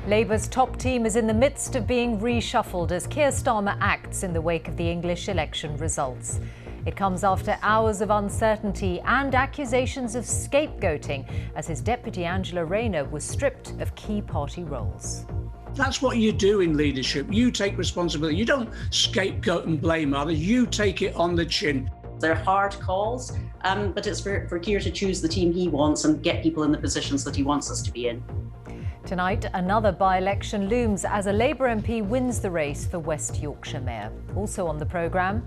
Labour's top team is in the midst of being reshuffled as Keir Starmer acts in the wake of the English election results. It comes after hours of uncertainty and accusations of scapegoating as his deputy Angela Rayner was stripped of key party roles. That's what you do in leadership. You take responsibility. You don't scapegoat and blame others. You take it on the chin. They're hard calls, but it's for Keir to choose the team he wants and get people in the positions that he wants us to be in. Tonight, another by-election looms as a Labour MP wins the race for West Yorkshire Mayor. Also on the programme,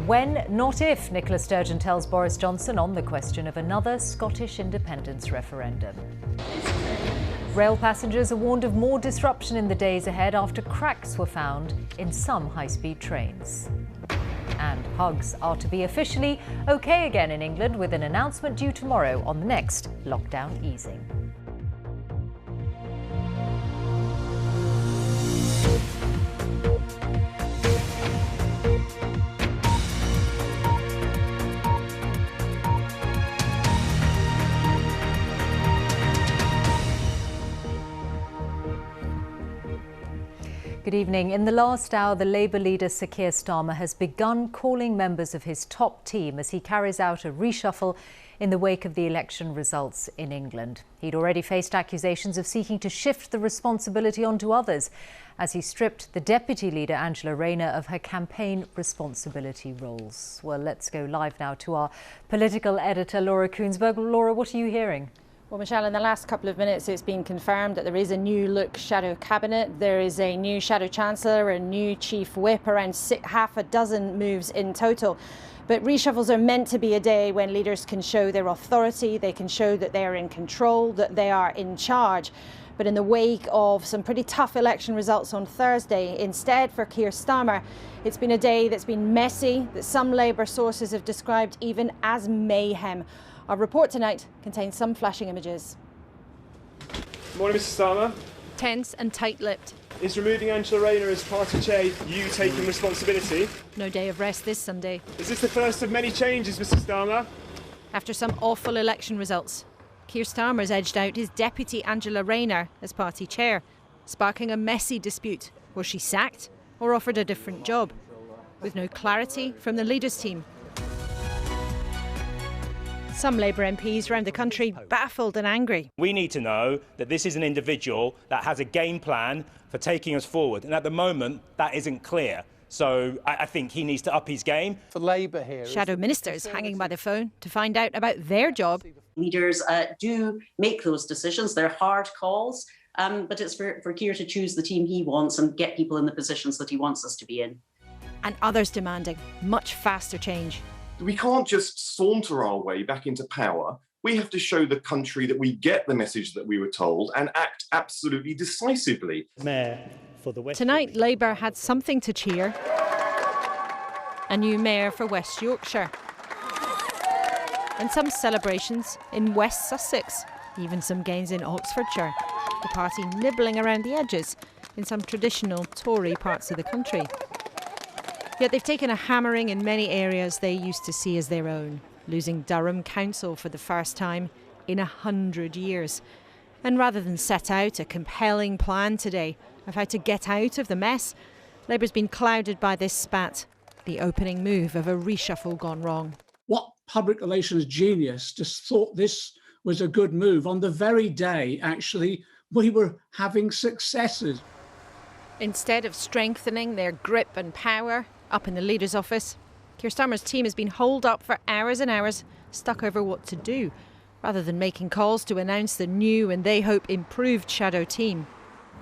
when, not if, Nicola Sturgeon tells Boris Johnson on the question of another Scottish independence referendum. Rail passengers are warned of more disruption in the days ahead after cracks were found in some high-speed trains. And hugs are to be officially OK again in England, with an announcement due tomorrow on the next lockdown easing. Good evening. In the last hour, the Labour leader Sir Keir Starmer has begun calling members of his top team as he carries out a reshuffle in the wake of the election results in England. He'd already faced accusations of seeking to shift the responsibility onto others as he stripped the deputy leader Angela Rayner of her campaign responsibility roles. Well, let's go live now to our political editor Laura Koonsberg. Laura, what are you hearing? Well, Mishal, in the last couple of minutes, it's been confirmed that there is a new look shadow cabinet. There is a new shadow chancellor, a new chief whip, around half a dozen moves in total. But reshuffles are meant to be a day when leaders can show their authority, they can show that they are in control, that they are in charge. But in the wake of some pretty tough election results on Thursday, instead for Keir Starmer, it's been a day that's been messy, that some Labour sources have described even as mayhem. Our report tonight contains some flashing images. Morning, Mr. Starmer. Tense and tight-lipped. Is removing Angela Rayner as party chair you taking responsibility? No day of rest this Sunday. Is this the first of many changes, Mr. Starmer? After some awful election results, Keir Starmer's edged out his deputy Angela Rayner as party chair, sparking a messy dispute. Was she sacked or offered a different job? With no clarity from the leaders' team. Some Labour MPs around the country baffled and angry. We need to know that this is an individual that has a game plan for taking us forward. And at the moment, that isn't clear. So I think he needs to up his game. For Labour here, shadow ministers hanging by the phone to find out about their job. Leaders do make those decisions. They're hard calls, but it's for Keir to choose the team he wants and get people in the positions that he wants us to be in. And others demanding much faster change. We can't just saunter our way back into power. We have to show the country that we get the message that we were told and act absolutely decisively. Mayor for the West. Tonight, Labour had something to cheer. A new mayor for West Yorkshire. And some celebrations in West Sussex. Even some gains in Oxfordshire. The party nibbling around the edges in some traditional Tory parts of the country. Yet they've taken a hammering in many areas they used to see as their own, losing Durham Council for the first time in 100 years. And rather than set out a compelling plan today of how to get out of the mess, Labour's been clouded by this spat, the opening move of a reshuffle gone wrong. What public relations genius just thought this was a good move on the very day, actually, we were having successes? Instead of strengthening their grip and power up in the leader's office, Keir Starmer's team has been holed up for hours and hours, stuck over what to do, rather than making calls to announce the new and they hope improved shadow team.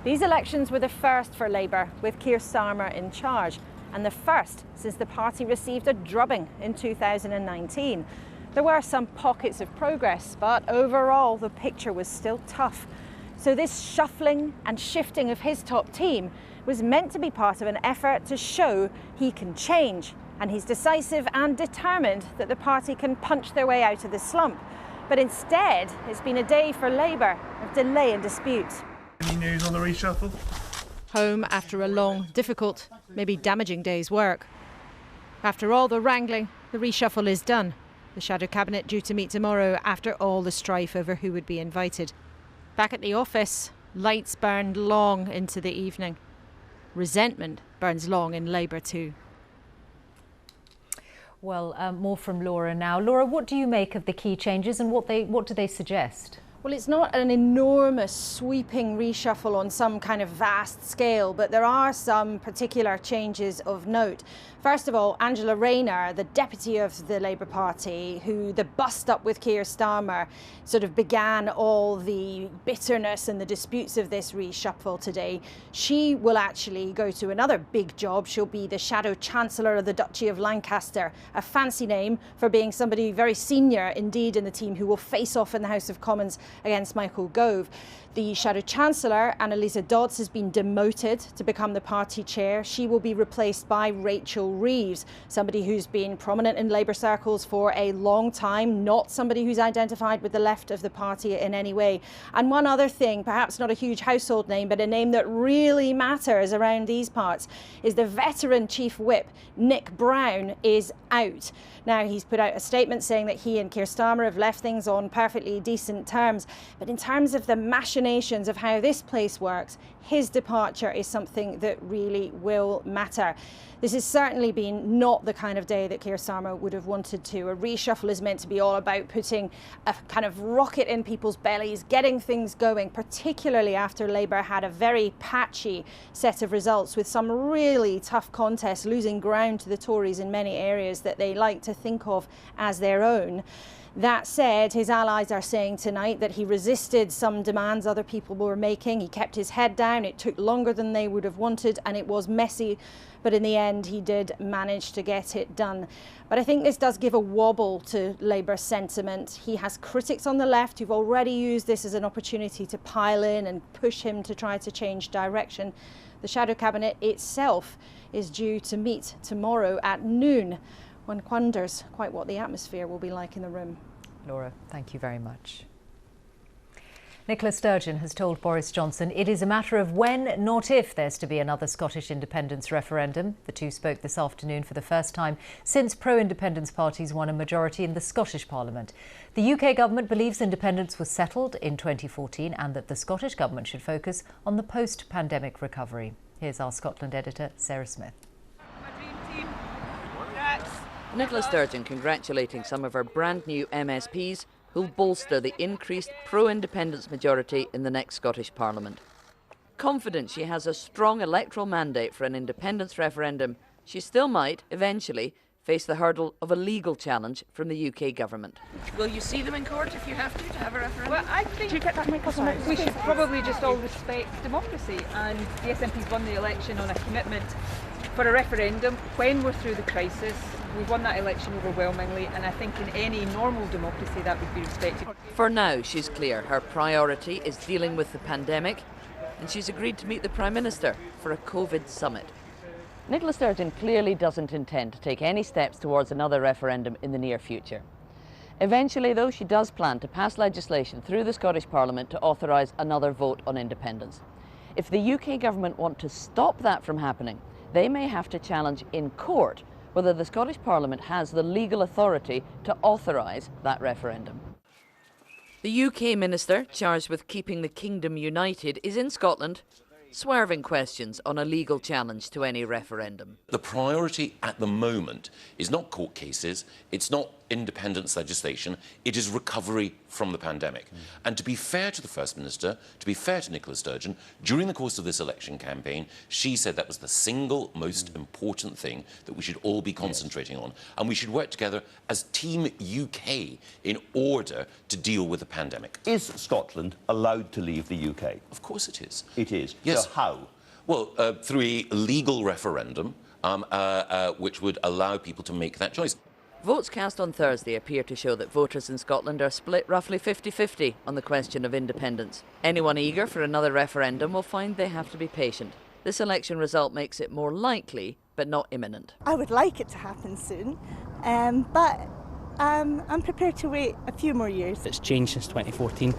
These elections were the first for Labour, with Keir Starmer in charge, and the first since the party received a drubbing in 2019. There were some pockets of progress, but overall the picture was still tough. So this shuffling and shifting of his top team was meant to be part of an effort to show he can change, and he's decisive and determined that the party can punch their way out of the slump. But instead, it's been a day for Labour of delay and dispute. Any news on the reshuffle? Home after a long, difficult, maybe damaging day's work. After all the wrangling, the reshuffle is done. The shadow cabinet due to meet tomorrow after all the strife over who would be invited. Back at the office, Lights burned long into the evening. Resentment burns long in Labour too. Well, more from Laura now. Laura, what do you make of the key changes and what do they suggest? Well, it's not an enormous sweeping reshuffle on some kind of vast scale, but there are some particular changes of note. First of all, Angela Rayner, the deputy of the Labour Party, who the bust-up with Keir Starmer sort of began all the bitterness and the disputes of this reshuffle today, she will actually go to another big job. She'll be the Shadow Chancellor of the Duchy of Lancaster, a fancy name for being somebody very senior indeed in the team who will face off in the House of Commons against Michael Gove. The Shadow Chancellor, Annalisa Dodds, has been demoted to become the party chair. She will be replaced by Rachel Reeves, somebody who's been prominent in Labour circles for a long time, not somebody who's identified with the left of the party in any way. And one other thing, perhaps not a huge household name, but a name that really matters around these parts, is the veteran Chief Whip, Nick Brown, is out. Now, he's put out a statement saying that he and Keir Starmer have left things on perfectly decent terms. But in terms of the machinations of how this place works, his departure is something that really will matter. This has certainly been not the kind of day that Keir Starmer would have wanted to. A reshuffle is meant to be all about putting a kind of rocket in people's bellies, getting things going, particularly after Labour had a very patchy set of results with some really tough contests, losing ground to the Tories in many areas that they like to think of as their own. That said, his allies are saying tonight that he resisted some demands other people were making. He kept his head down. It took longer than they would have wanted and it was messy, but in the end he did manage to get it done. But I think this does give a wobble to Labour sentiment. He has critics on the left who've already used this as an opportunity to pile in and push him to try to change direction. The Shadow Cabinet itself is due to meet tomorrow at noon. One wonders quite what the atmosphere will be like in the room. Laura, thank you very much. Nicola Sturgeon has told Boris Johnson it is a matter of when, not if, there's to be another Scottish independence referendum. The two spoke this afternoon for the first time since pro-independence parties won a majority in the Scottish Parliament. The UK government believes independence was settled in 2014 and that the Scottish government should focus on the post-pandemic recovery. Here's our Scotland editor, Sarah Smith. Nicola Sturgeon congratulating some of her brand new MSPs who'll bolster the increased pro-independence majority in the next Scottish Parliament. Confident she has a strong electoral mandate for an independence referendum, she still might, eventually, face the hurdle of a legal challenge from the UK government. Will you see them in court if you have to have a referendum? Well, I think we should probably just all respect democracy, and the SNP's won the election on a commitment for a referendum when we're through the crisis. We've won that election overwhelmingly, and I think in any normal democracy that would be respected. For now, she's clear her priority is dealing with the pandemic, and she's agreed to meet the Prime Minister for a COVID summit. Nicola Sturgeon clearly doesn't intend to take any steps towards another referendum in the near future. Eventually, though, she does plan to pass legislation through the Scottish Parliament to authorise another vote on independence. If the UK government want to stop that from happening, they may have to challenge in court whether the Scottish Parliament has the legal authority to authorise that referendum. The UK minister charged with keeping the kingdom united is in Scotland, swerving questions on a legal challenge to any referendum. The priority at the moment is not court cases, it's not independence legislation, it is recovery from the pandemic. And to be fair to the First Minister, to be fair to Nicola Sturgeon, during the course of this election campaign, she said that was the single most important thing that we should all be concentrating on. And we should work together as Team UK in order to deal with the pandemic. Is Scotland allowed to leave the UK? Of course it is. It is? Yes. So how? Well, through a legal referendum, which would allow people to make that choice. Votes cast on Thursday appear to show that voters in Scotland are split roughly 50-50 on the question of independence. Anyone eager for another referendum will find they have to be patient. This election result makes it more likely, but not imminent. I would like it to happen soon, but I'm prepared to wait a few more years. It's changed since 2014.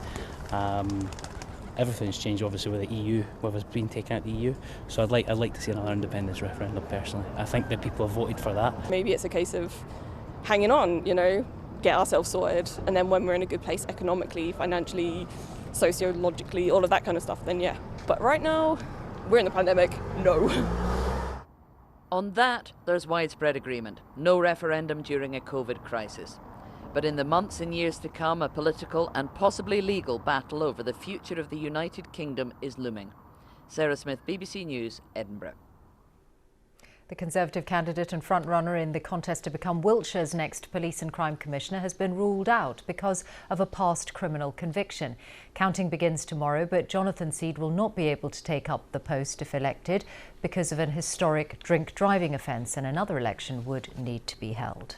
Everything's changed, obviously, with the EU, with us being taken out of the EU. So I'd like to see another independence referendum, personally. I think that people have voted for that. Maybe it's a case of hanging on, you know, get ourselves sorted, and then when we're in a good place economically, financially, sociologically, all of that kind of stuff, then yeah. But right now, we're in the pandemic, no. On that, there's widespread agreement. No referendum during a COVID crisis. But in the months and years to come, a political and possibly legal battle over the future of the United Kingdom is looming. Sarah Smith, BBC News, Edinburgh. The Conservative candidate and frontrunner in the contest to become Wiltshire's next Police and Crime Commissioner has been ruled out because of a past criminal conviction. Counting begins tomorrow, but Jonathan Seed will not be able to take up the post if elected because of an historic drink driving offence, and another election would need to be held.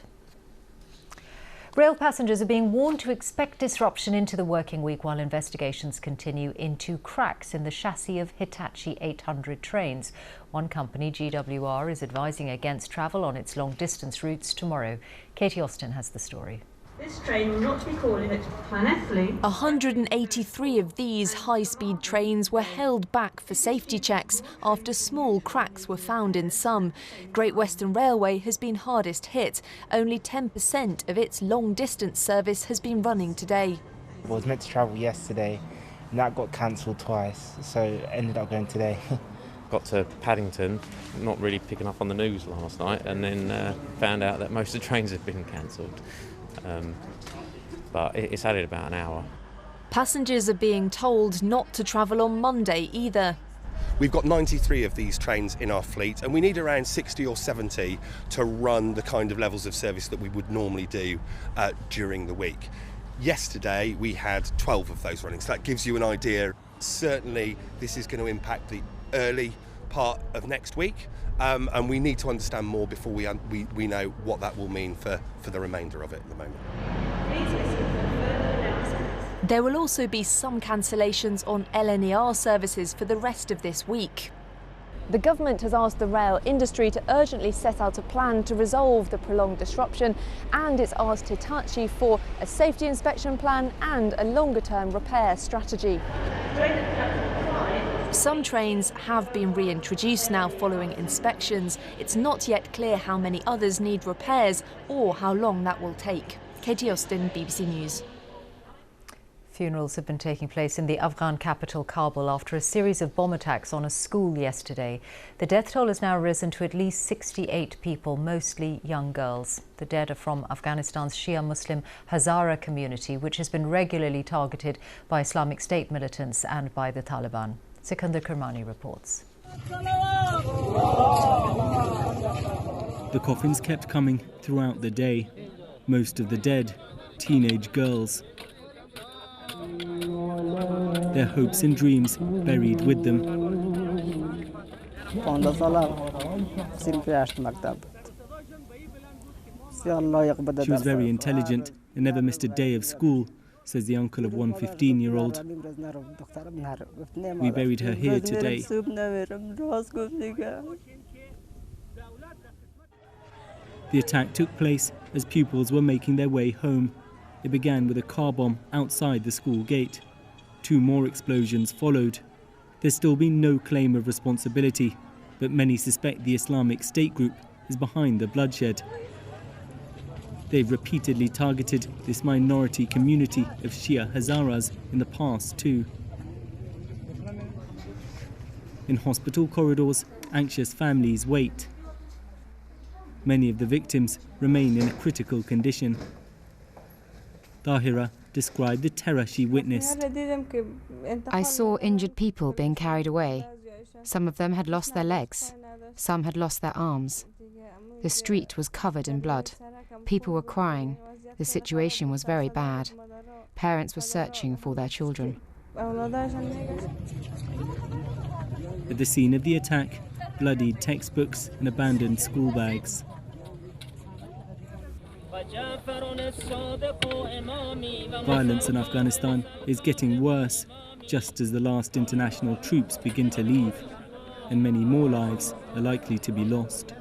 Rail passengers are being warned to expect disruption into the working week while investigations continue into cracks in the chassis of Hitachi 800 trains. One company, GWR, is advising against travel on its long-distance routes tomorrow. Katie Austin has the story. This train will not be calling at Llanelli. 183 of these high-speed trains were held back for safety checks after small cracks were found in some. Great Western Railway has been hardest hit. Only 10% of its long-distance service has been running today. I was meant to travel yesterday and that got cancelled twice, so ended up going today. Got to Paddington, not really picking up on the news last night, and then found out that most of the trains had been cancelled. But it's added about an hour. Passengers are being told not to travel on Monday either. We've got 93 of these trains in our fleet, and we need around 60 or 70 to run the kind of levels of service that we would normally do during the week. Yesterday we had 12 of those running, so that gives you an idea. Certainly this is going to impact the early part of next week, and we need to understand more before we know what that will mean for the remainder of it at the moment. There will also be some cancellations on LNER services for the rest of this week. The government has asked the rail industry to urgently set out a plan to resolve the prolonged disruption, and it's asked Hitachi for a safety inspection plan and a longer-term repair strategy. Some trains have been reintroduced now following inspections. It's not yet clear how many others need repairs or how long that will take. Katie Austin, BBC News. Funerals have been taking place in the Afghan capital Kabul after a series of bomb attacks on a school yesterday. The death toll has now risen to at least 68 people, mostly young girls. The dead are from Afghanistan's Shia Muslim Hazara community, which has been regularly targeted by Islamic State militants and by the Taliban. Sikandar Kermani reports. The coffins kept coming throughout the day. Most of the dead, teenage girls. Their hopes and dreams buried with them. She was very intelligent and never missed a day of school, says the uncle of one 15-year-old. We buried her here today. The attack took place as pupils were making their way home. It began with a car bomb outside the school gate. 2 more explosions followed. There's still been no claim of responsibility, but many suspect the Islamic State group is behind the bloodshed. They've repeatedly targeted this minority community of Shia Hazaras in the past too. In hospital corridors, anxious families wait. Many of the victims remain in a critical condition. Tahira described the terror she witnessed. I saw injured people being carried away. Some of them had lost their legs. Some had lost their arms. The street was covered in blood. People were crying. The situation was very bad. Parents were searching for their children. At the scene of the attack, bloodied textbooks and abandoned school bags. Violence in Afghanistan is getting worse, just as the last international troops begin to leave, and many more lives are likely to be lost.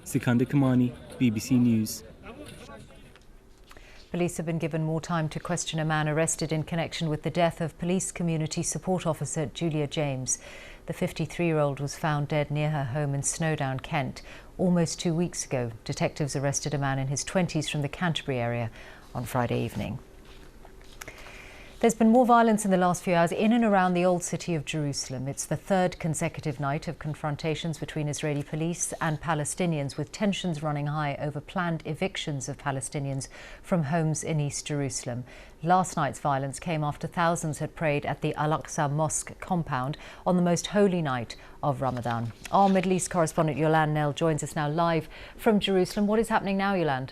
Sikandar Kermani, BBC News. Police have been given more time to question a man arrested in connection with the death of police community support officer Julia James. The 53-year-old was found dead near her home in Snowdown, Kent. Almost 2 weeks ago, detectives arrested a man in his 20s from the Canterbury area on Friday evening. There's been more violence in the last few hours in and around the old city of Jerusalem. It's the third consecutive night of confrontations between Israeli police and Palestinians, with tensions running high over planned evictions of Palestinians from homes in East Jerusalem. Last night's violence came after thousands had prayed at the Al-Aqsa Mosque compound on the most holy night of Ramadan. Our Middle East correspondent Yolande Nell joins us now live from Jerusalem. What is happening now, Yolande?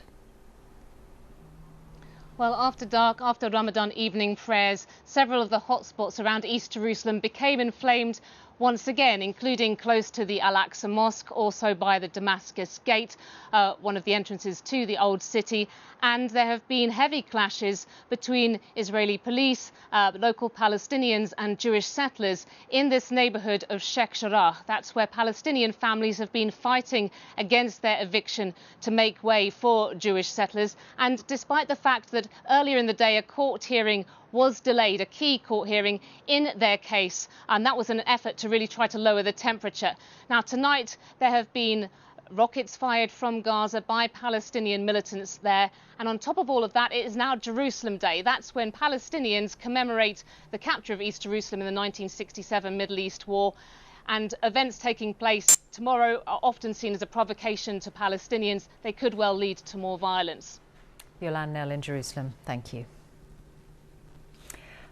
Well, after dark, after Ramadan evening prayers, several of the hotspots around East Jerusalem became inflamed once again, including close to the Al-Aqsa Mosque, also by the Damascus Gate, one of the entrances to the old city. And there have been heavy clashes between Israeli police, local Palestinians and Jewish settlers in this neighbourhood of Sheikh Jarrah. That's where Palestinian families have been fighting against their eviction to make way for Jewish settlers. And despite the fact that earlier in the day a court hearing was delayed, a key court hearing in their case, and that was an effort to really try to lower the temperature. Now, tonight there have been rockets fired from Gaza by Palestinian militants there, and on top of all of that, it is now Jerusalem Day. That's when Palestinians commemorate the capture of East Jerusalem in the 1967 Middle East War. And events taking place tomorrow are often seen as a provocation to Palestinians. They could well lead to more violence. Yolande Nell in Jerusalem, thank you.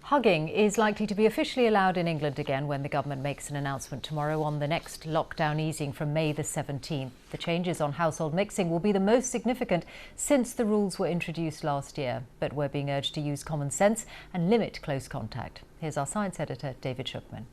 Hugging is likely to be officially allowed in England again when the government makes an announcement tomorrow on the next lockdown easing from May the 17th. The changes on household mixing will be the most significant since the rules were introduced last year. But we're being urged to use common sense and limit close contact. Here's our science editor, David Schuckman.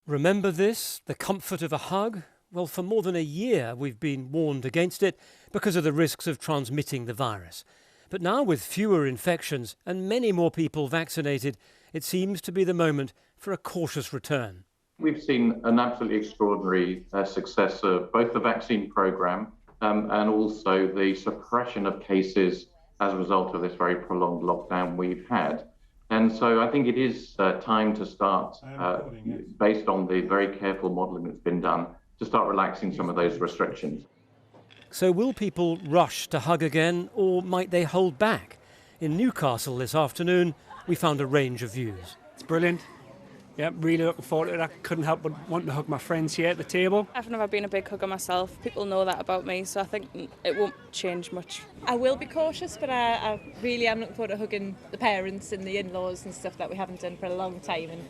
Remember this, the comfort of a hug? Well, for more than a year we've been warned against it because of the risks of transmitting the virus. But now, with fewer infections and many more people vaccinated, it seems to be the moment for a cautious return. We've seen an absolutely extraordinary success of both the vaccine programme and also the suppression of cases as a result of this very prolonged lockdown we've had. And so I think it is time to start, based on the very careful modelling that's been done, to start relaxing some of those restrictions. So will people rush to hug again, or might they hold back? In Newcastle this afternoon, we found a range of views. It's brilliant. Yeah, really looking forward to it. I couldn't help but want to hug my friends here at the table. I've never been a big hugger myself. People know that about me, so I think it won't change much. I will be cautious, but I really am looking forward to hugging the parents and the in-laws and stuff that we haven't done for a long time, and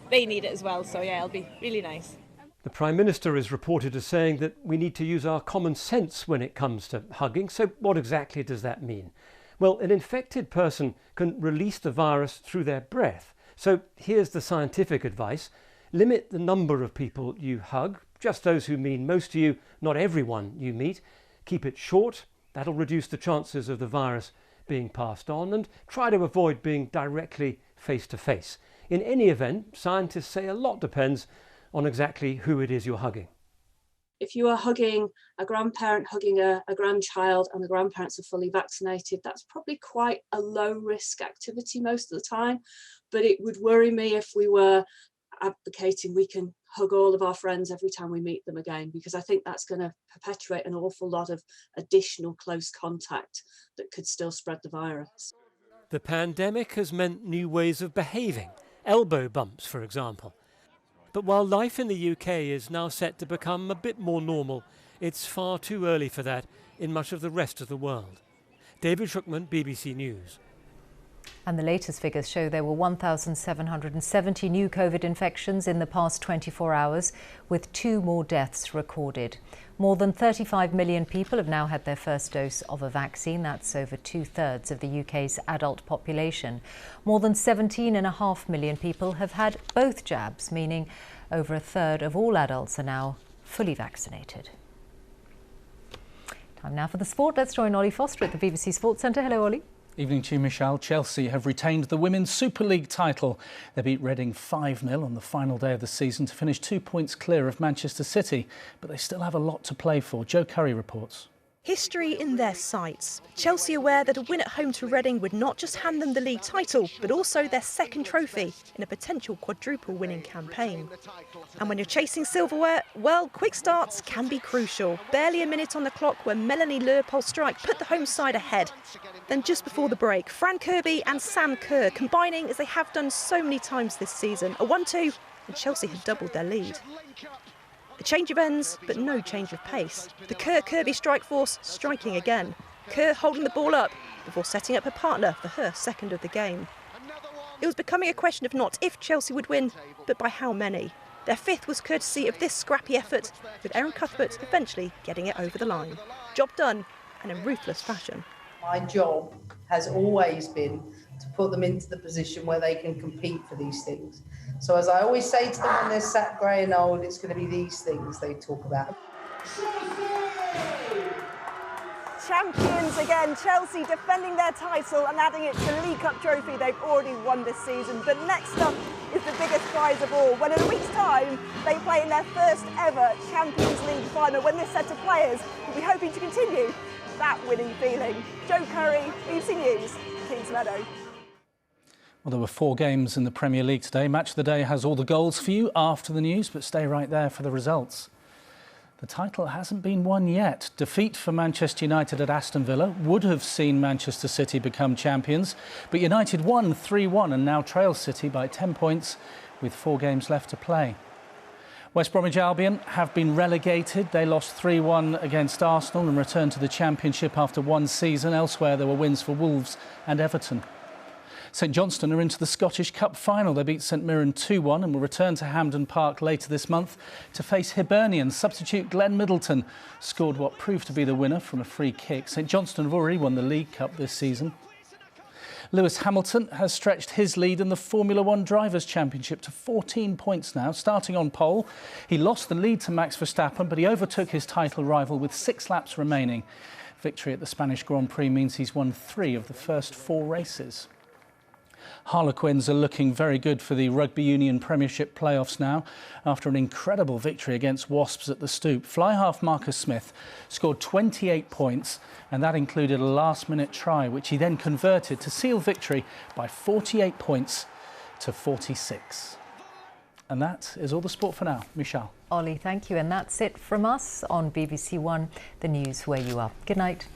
they need it as well, so yeah, it'll be really nice. The Prime Minister is reported as saying that we need to use our common sense when it comes to hugging. So what exactly does that mean? Well, an infected person can release the virus through their breath. So here's the scientific advice. Limit the number of people you hug, just those who mean most to you, not everyone you meet. Keep it short. That'll reduce the chances of the virus being passed on, and try to avoid being directly face to face. In any event, scientists say a lot depends on exactly who it is you're hugging. If you are hugging a grandparent, hugging a grandchild, and the grandparents are fully vaccinated, that's probably quite a low risk activity most of the time. But it would worry me if we were advocating we can hug all of our friends every time we meet them again, because I think that's going to perpetuate an awful lot of additional close contact that could still spread the virus. The pandemic has meant new ways of behaving, elbow bumps, for example. But while life in the UK is now set to become a bit more normal, it's far too early for that in much of the rest of the world. David Schuckman, BBC News. And the latest figures show there were 1,770 new COVID infections in the past 24 hours, with 2 more deaths recorded. More than 35 million people have now had their first dose of a vaccine. That's over 2/3 of the UK's adult population. More than 17.5 million people have had both jabs, meaning over 1/3 of all adults are now fully vaccinated. Time now for the sport. Let's join Ollie Foster at the BBC Sports Centre. Hello, Ollie. Evening to you, Mishal. Chelsea have retained the Women's Super League title. They beat Reading 5-0 on the final day of the season to finish 2 points clear of Manchester City. But they still have a lot to play for. Joe Curry reports. History in their sights. Chelsea aware that a win at home to Reading would not just hand them the league title, but also their second trophy in a potential quadruple winning campaign. And when you're chasing silverware, well, quick starts can be crucial. Barely a minute on the clock when Melanie Leopold's strike put the home side ahead. Then just before the break, Fran Kirby and Sam Kerr combining as they have done so many times this season. A 1-2 and Chelsea had doubled their lead. A change of ends, but no change of pace. The Kerr-Kirby strike force striking again. Kerr holding the ball up before setting up her partner for her second of the game. It was becoming a question of not if Chelsea would win, but by how many. Their fifth was courtesy of this scrappy effort, with Erin Cuthbert eventually getting it over the line. Job done, and in ruthless fashion. My job has always been to put them into the position where they can compete for these things. So as I always say to them when they're sat grey and old, it's going to be these things they talk about. Champions again, Chelsea defending their title and adding it to the League Cup trophy they've already won this season. But next up is the biggest prize of all, when in a week's time they play in their first ever Champions League final, when this set of players will be hoping to continue that winning feeling. Joe Curry, BBC News, Kingsmeadow. Well, there were 4 games in the Premier League today. Match of the Day has all the goals for you after the news, but stay right there for the results. The title hasn't been won yet. Defeat for Manchester United at Aston Villa would have seen Manchester City become champions, but United won 3-1 and now trail City by 10 points with 4 games left to play. West Bromwich Albion have been relegated. They lost 3-1 against Arsenal and returned to the Championship after 1 season. Elsewhere, there were wins for Wolves and Everton. St Johnstone are into the Scottish Cup final. They beat St Mirren 2-1 and will return to Hampden Park later this month to face Hibernian. Substitute Glenn Middleton scored what proved to be the winner from a free kick. St Johnstone have already won the League Cup this season. Lewis Hamilton has stretched his lead in the Formula One Drivers' Championship to 14 points now, starting on pole. He lost the lead to Max Verstappen, but he overtook his title rival with 6 laps remaining. Victory at the Spanish Grand Prix means he's won 3 of the first 4 races. Harlequins are looking very good for the Rugby Union Premiership playoffs now after an incredible victory against Wasps at the Stoop. Fly half Marcus Smith scored 28 points and that included a last-minute try which he then converted to seal victory by 48 points to 46. And that is all the sport for now. Mishal. Ollie, thank you. And that's it from us on BBC One, the news where you are. Good night.